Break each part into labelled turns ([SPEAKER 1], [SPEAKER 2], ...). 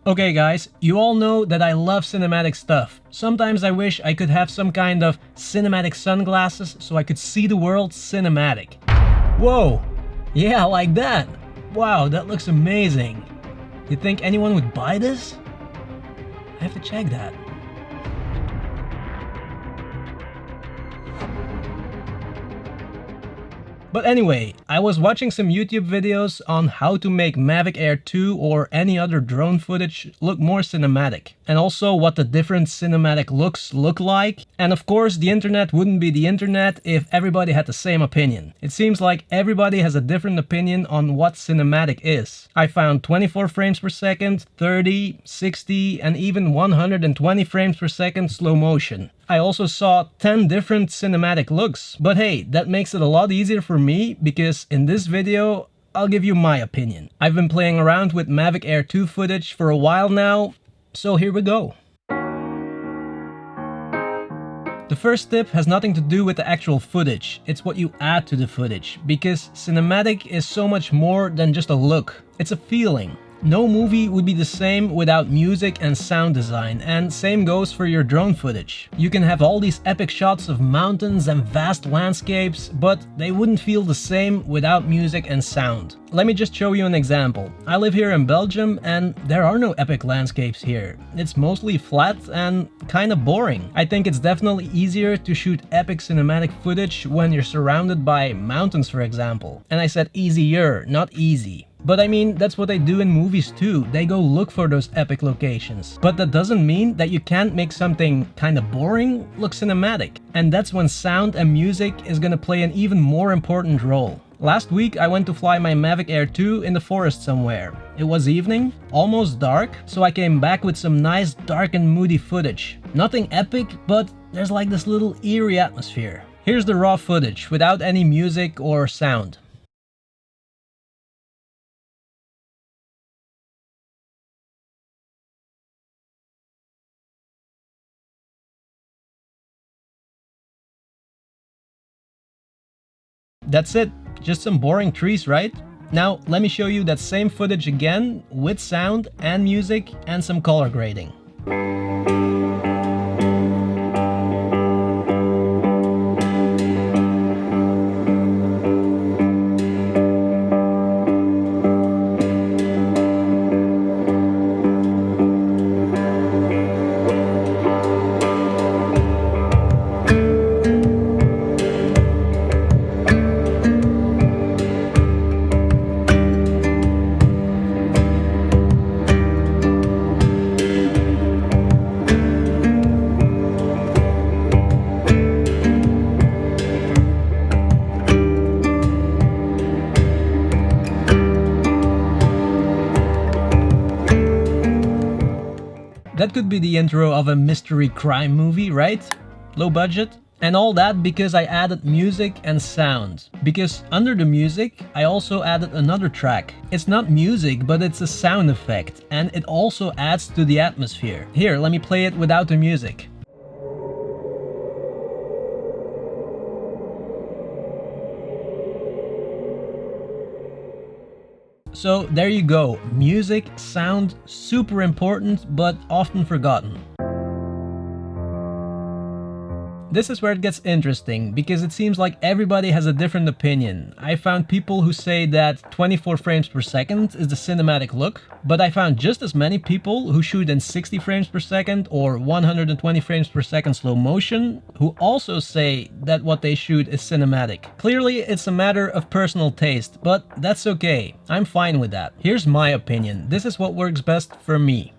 [SPEAKER 1] Okay guys, you all know that I love cinematic stuff. Sometimes I wish I could have some kind of cinematic sunglasses so I could see the world cinematic. Whoa! Yeah, like that! Wow, that looks amazing. You think anyone would buy this? I have to check that. But anyway, I was watching some YouTube videos on how to make Mavic Air 2 or any other drone footage look more cinematic. And also what the different cinematic looks look like. And of course, the internet wouldn't be the internet if everybody had the same opinion. It seems like everybody has a different opinion on what cinematic is. I found 24 frames per second, 30, 60, and even 120 frames per second slow motion. I also saw 10 different cinematic looks, but hey, that makes it a lot easier for me because in this video, I'll give you my opinion. I've been playing around with Mavic Air 2 footage for a while now, so here we go. The first tip has nothing to do with the actual footage, it's what you add to the footage, because cinematic is so much more than just a look, it's a feeling. No movie would be the same without music and sound design, and same goes for your drone footage. You can have all these epic shots of mountains and vast landscapes, but they wouldn't feel the same without music and sound. Let me just show you an example. I live here in Belgium and there are no epic landscapes here. It's mostly flat and kinda boring. I think it's definitely easier to shoot epic cinematic footage when you're surrounded by mountains, for example. And I said easier, not easy. But I mean, that's what they do in movies too. They go look for those epic locations. But that doesn't mean that you can't make something kinda boring look cinematic. And that's when sound and music is gonna play an even more important role. Last week I went to fly my Mavic Air 2 in the forest somewhere. It was evening, almost dark, so I came back with some nice dark and moody footage. Nothing epic, but there's like this little eerie atmosphere. Here's the raw footage without any music or sound. That's it, just some boring trees, right? Now let me show you that same footage again with sound and music and some color grading. That could be the intro of a mystery crime movie, right? Low budget? And all that because I added music and sound. Because under the music, I also added another track. It's not music, but it's a sound effect, and it also adds to the atmosphere. Here, let me play it without the music. So there you go, music, sound, super important but often forgotten. This is where it gets interesting, because it seems like everybody has a different opinion. I found people who say that 24 frames per second is the cinematic look, but I found just as many people who shoot in 60 frames per second or 120 frames per second slow motion, who also say that what they shoot is cinematic. Clearly, it's a matter of personal taste, but that's okay. I'm fine with that. Here's my opinion. This is what works best for me.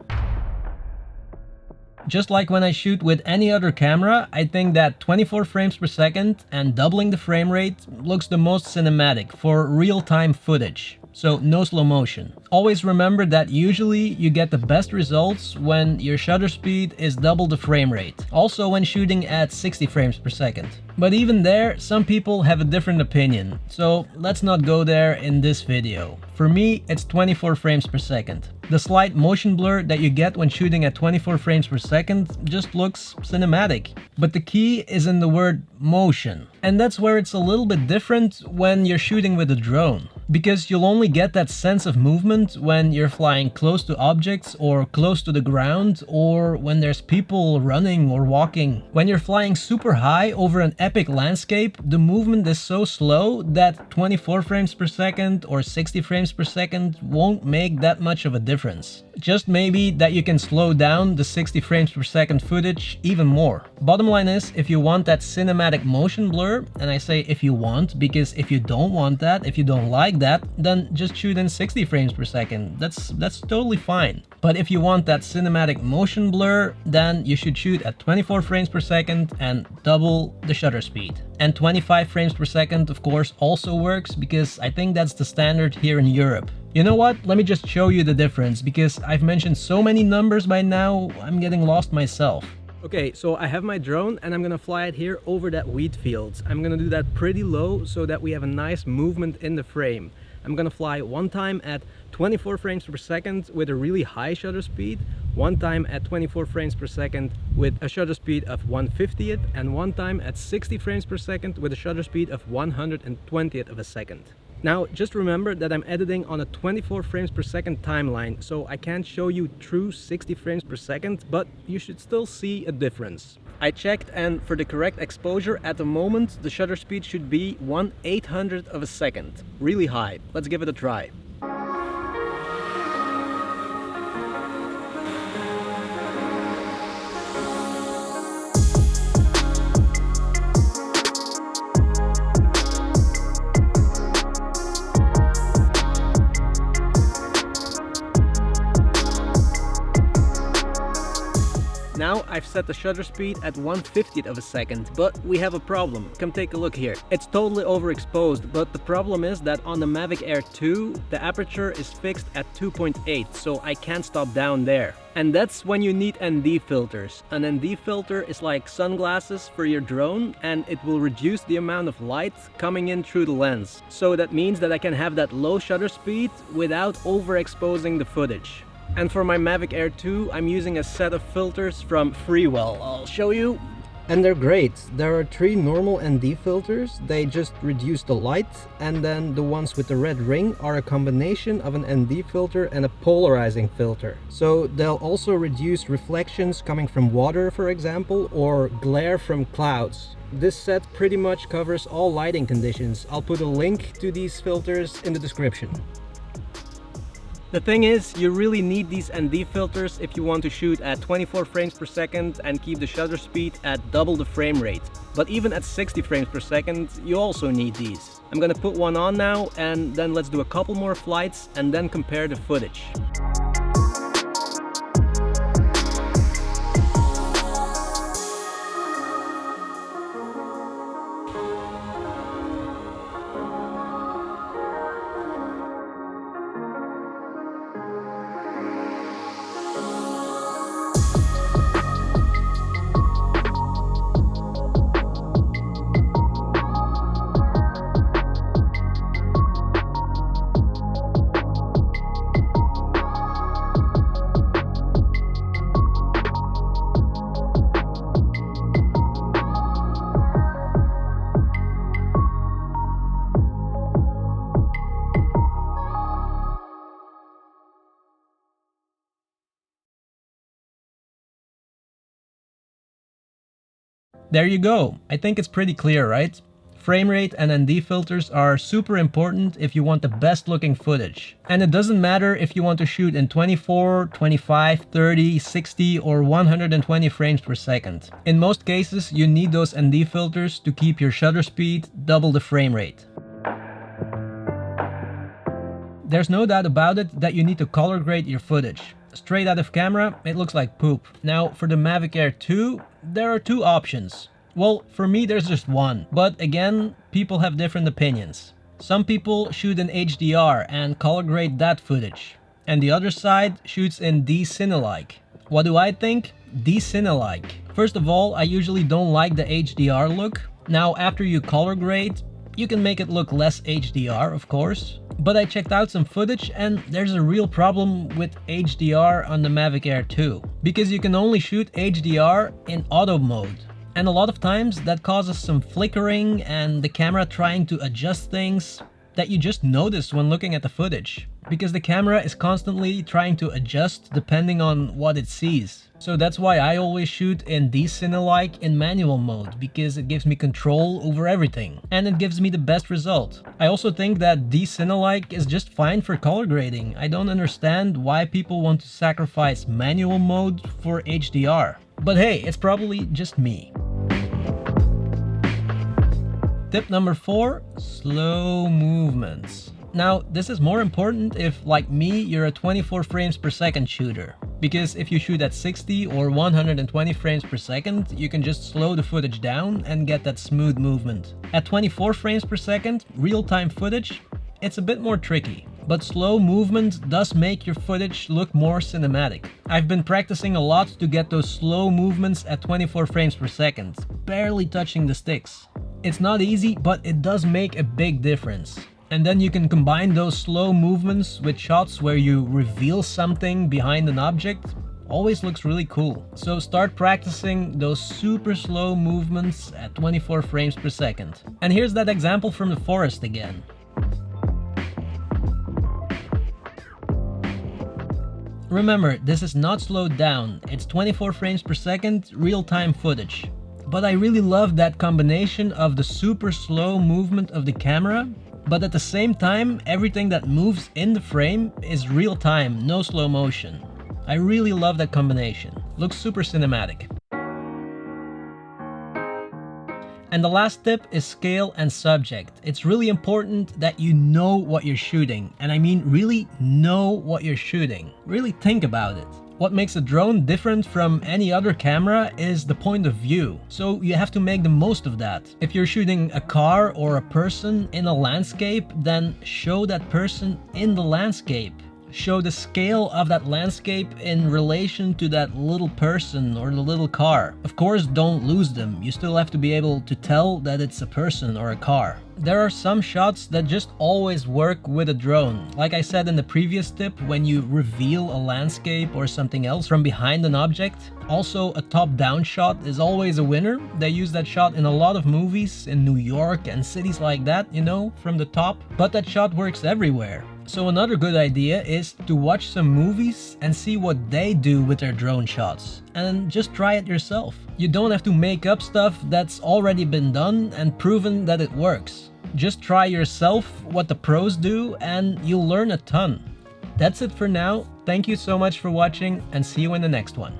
[SPEAKER 1] Just like when I shoot with any other camera, I think that 24 frames per second and doubling the frame rate looks the most cinematic for real-time footage. So no slow motion. Always remember that usually you get the best results when your shutter speed is double the frame rate. Also when shooting at 60 frames per second. But even there, some people have a different opinion. So let's not go there in this video. For me, it's 24 frames per second. The slight motion blur that you get when shooting at 24 frames per second just looks cinematic. But the key is in the word motion. And that's where it's a little bit different when you're shooting with a drone. because you'll only get that sense of movement when you're flying close to objects or close to the ground, or when there's people running or walking. When you're flying super high over an epic landscape, the movement is so slow that 24 frames per second or 60 frames per second won't make that much of a difference. Just maybe that you can slow down the 60 frames per second footage even more. Bottom line is, if you want that cinematic motion blur, and I say if you want, because if you don't want that, if you don't like that, then just shoot in 60 frames per second. That's totally fine. But if you want that cinematic motion blur, then you should shoot at 24 frames per second and double the shutter speed. And 25 frames per second, of course, also works, because I think that's the standard here in Europe. You know what? Let me just show you the difference, because I've mentioned so many numbers by now, I'm getting lost myself. Okay, so I have my drone and I'm gonna fly it here over that wheat field. I'm gonna do that pretty low so that we have a nice movement in the frame. I'm gonna fly one time at 24 frames per second with a really high shutter speed, one time at 24 frames per second with a shutter speed of 1/50th, and one time at 60 frames per second with a shutter speed of 1/120th of a second. Now, just remember that I'm editing on a 24 frames per second timeline, so I can't show you true 60 frames per second, but you should still see a difference. I checked, and for the correct exposure at the moment, the shutter speed should be 1/800th of a second. Really high. Let's give it a try. Now I've set the shutter speed at 1/50th of a second, but we have a problem. Come take a look here. It's totally overexposed, but the problem is that on the Mavic Air 2, the aperture is fixed at 2.8, so I can't stop down there. And that's when you need ND filters. An ND filter is like sunglasses for your drone, and it will reduce the amount of light coming in through the lens. So that means that I can have that low shutter speed without overexposing the footage. And for my Mavic Air 2, I'm using a set of filters from Freewell. I'll show you. And they're great. There are 3 normal ND filters. They just reduce the light, and then the ones with the red ring are a combination of an ND filter and a polarizing filter. So they'll also reduce reflections coming from water, for example, or glare from clouds. This set pretty much covers all lighting conditions. I'll put a link to these filters in the description. The thing is, you really need these ND filters if you want to shoot at 24 frames per second and keep the shutter speed at double the frame rate. But even at 60 frames per second, you also need these. I'm gonna put one on now, and then let's do a couple more flights and then compare the footage. There you go. I think it's pretty clear, right? Frame rate and ND filters are super important if you want the best looking footage. And it doesn't matter if you want to shoot in 24, 25, 30, 60 or 120 frames per second. In most cases, you need those ND filters to keep your shutter speed double the frame rate. There's no doubt about it that you need to color grade your footage. Straight out of camera, it looks like poop. Now, for the Mavic Air 2, there are 2 options. Well, for me there's just one, but again, people have different opinions. Some people shoot in HDR and color grade that footage, and the other side shoots in D-Cine-alike. What do I think? D-Cine-alike. First of all, I usually don't like the HDR look. Now, after you color grade, you can make it look less HDR, of course. But I checked out some footage and there's a real problem with HDR on the Mavic Air 2. Because you can only shoot HDR in auto mode. And a lot of times that causes some flickering and the camera trying to adjust things. that you just notice when looking at the footage, because the camera is constantly trying to adjust depending on what it sees. So that's why I always shoot in DCine-like in manual mode, because it gives me control over everything and it gives me the best result. I also think that DCine-like is just fine for color grading. I don't understand why people want to sacrifice manual mode for HDR. But hey, it's probably just me. Tip number 4, slow movements. Now, this is more important if, like me, you're a 24 frames per second shooter. Because if you shoot at 60 or 120 frames per second, you can just slow the footage down and get that smooth movement. At 24 frames per second, real-time footage, it's a bit more tricky. But slow movement does make your footage look more cinematic. I've been practicing a lot to get those slow movements at 24 frames per second, barely touching the sticks. It's not easy, but it does make a big difference. And then you can combine those slow movements with shots where you reveal something behind an object. Always looks really cool. So start practicing those super slow movements at 24 frames per second. And here's that example from the forest again. Remember, this is not slowed down. It's 24 frames per second real-time footage. But I really love that combination of the super slow movement of the camera, but at the same time, everything that moves in the frame is real time, no slow motion. I really love that combination. Looks super cinematic. And the last tip is scale and subject. It's really important that you know what you're shooting. And I mean really know what you're shooting. Really think about it. What makes a drone different from any other camera is the point of view. So you have to make the most of that. If you're shooting a car or a person in a landscape, then show that person in the landscape. Show the scale of that landscape in relation to that little person or the little car. Of course, don't lose them. You still have to be able to tell that it's a person or a car. There are some shots that just always work with a drone. Like I said in the previous tip, when you reveal a landscape or something else from behind an object. Also, a top-down shot is always a winner. They use that shot in a lot of movies in New York and cities like that, you know, from the top. But that shot works everywhere. So another good idea is to watch some movies and see what they do with their drone shots. And just try it yourself. You don't have to make up stuff that's already been done and proven that it works. Just try yourself what the pros do and you'll learn a ton. That's it for now. Thank you so much for watching and see you in the next one.